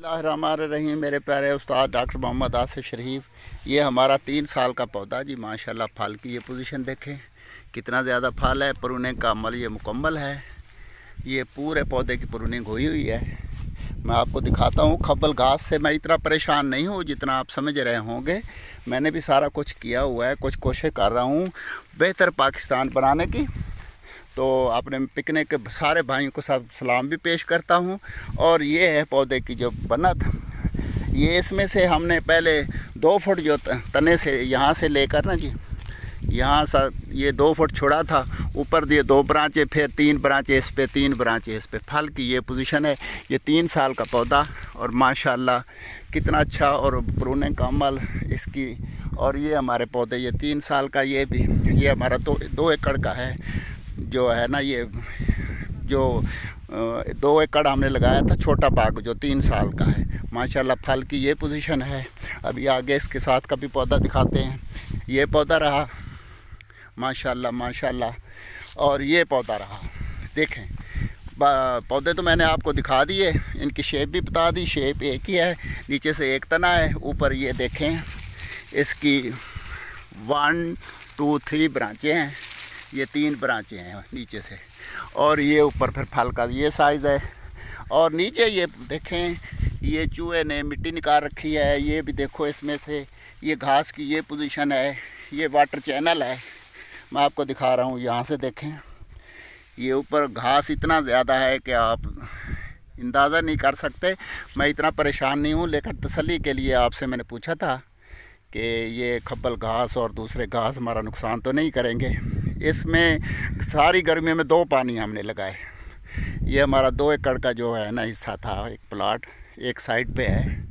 रहीम मेरे प्यारे उस्ताद डॉक्टर मोहम्मद आसिफ शरीफ। ये हमारा 3 साल का पौधा जी, माशाल्लाह फल की ये पोजीशन देखें कितना ज़्यादा फल है। प्रूनिंग का अमल ये मुकम्मल है। ये पूरे पौधे की प्रूनिंग हुई हुई है। मैं आपको दिखाता हूँ। खब्बल घास से मैं इतना परेशान नहीं हूँ जितना आप समझ रहे होंगे। मैंने भी सारा कुछ किया हुआ है, कुछ कोशिश कर रहा हूँ बेहतर पाकिस्तान बनाने की। तो अपने पिकनिक के सारे भाइयों को सब सलाम भी पेश करता हूँ। और ये है पौधे की जो बनत, ये इसमें से हमने पहले 2 फुट जो तने से यहाँ से लेकर ना जी, यहाँ सा ये 2 फुट छोड़ा था, ऊपर दिए 2 ब्रांचें, फिर 3 ब्रांचें इस पे, 3 ब्रांचें इस पे। फल की ये पोजीशन है। ये 3 साल का पौधा और माशाल्लाह कितना अच्छा और प्रूनिंग का अमल इसकी। और ये हमारे पौधे ये 3 साल का, ये भी ये हमारा 2 एकड़ का है जो है ना। ये जो 2 एकड़ हमने लगाया था छोटा बाग जो 3 साल का है। माशाल्लाह फल की ये पोजीशन है। अभी आगे इसके साथ का भी पौधा दिखाते हैं। ये पौधा रहा माशाल्लाह माशाल्लाह, और ये पौधा रहा। देखें पौधे तो मैंने आपको दिखा दिए, इनकी शेप भी बता दी। शेप एक ही है, नीचे से एक तना है, ऊपर ये देखें इसकी 1 2 3 ब्रांचें हैं। ये 3 ब्रांचें हैं नीचे से, और ये ऊपर फिर फल का ये साइज़ है। और नीचे ये देखें, ये चूहे ने मिट्टी निकाल रखी है। ये भी देखो इसमें से ये घास की ये पोजीशन है। ये वाटर चैनल है, मैं आपको दिखा रहा हूँ। यहाँ से देखें, ये ऊपर घास इतना ज़्यादा है कि आप अंदाज़ा नहीं कर सकते। मैं इतना परेशान नहीं हूँ, लेकिन तसल्ली के लिए आपसे मैंने पूछा था कि ये खब्बल घास और दूसरे घास हमारा नुकसान तो नहीं करेंगे। इसमें सारी गर्मियों में 2 पानी हमने लगाए। ये हमारा 2 एकड़ का जो है ना हिस्सा था, एक प्लाट एक साइड पे है।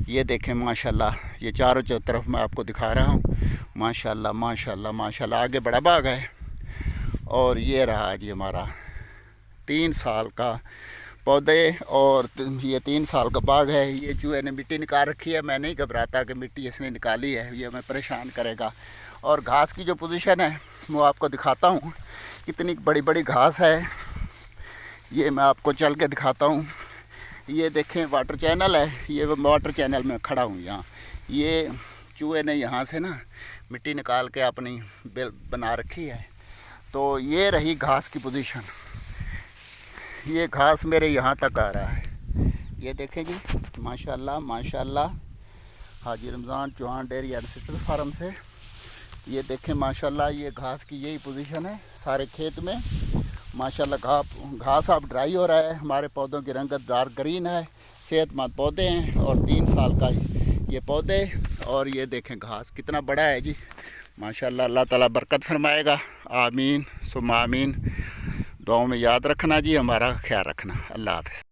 ये देखें माशाल्लाह, ये चारों तरफ मैं आपको दिखा रहा हूँ। माशाल्लाह माशाल्लाह माशाल्लाह, आगे बड़ा बाग है। और ये रहा जी हमारा 3 साल का पौधे, और ये 3 साल का बाग है। ये चूहे ने मिट्टी निकाल रखी है। मैं नहीं घबराता कि मिट्टी इसने निकाली है, ये हमें परेशान करेगा। और घास की जो पोजीशन है वो आपको दिखाता हूँ, कितनी बड़ी बड़ी घास है। ये मैं आपको चल के दिखाता हूँ। ये देखें वाटर चैनल है, ये वाटर चैनल में खड़ा हूँ यहाँ। ये चूहे ने यहाँ से ना मिट्टी निकाल के अपनी बेल बना रखी है। तो ये रही घास की पोजीशन। ये घास मेरे यहाँ तक आ रहा है। ये देखें जी माशाल्लाह माशाल्लाह, Haji Ramzan Chauhan dairy and farm से। ये देखें माशाल्लाह, ये घास की यही पोजीशन है सारे खेत में। माशाल्लाह घास अब ड्राई हो रहा है। हमारे पौधों की रंगत डार्क ग्रीन है, सेहतमंद पौधे हैं। और 3 साल का ये पौधे, और ये देखें घास कितना बड़ा है जी माशाल्लाह। अल्लाह ताला बरकत फरमाएगा। आमीन सुम्मा आमीन। दुआओं में याद रखना जी, हमारा ख्याल रखना। अल्लाह हाफ़िज़।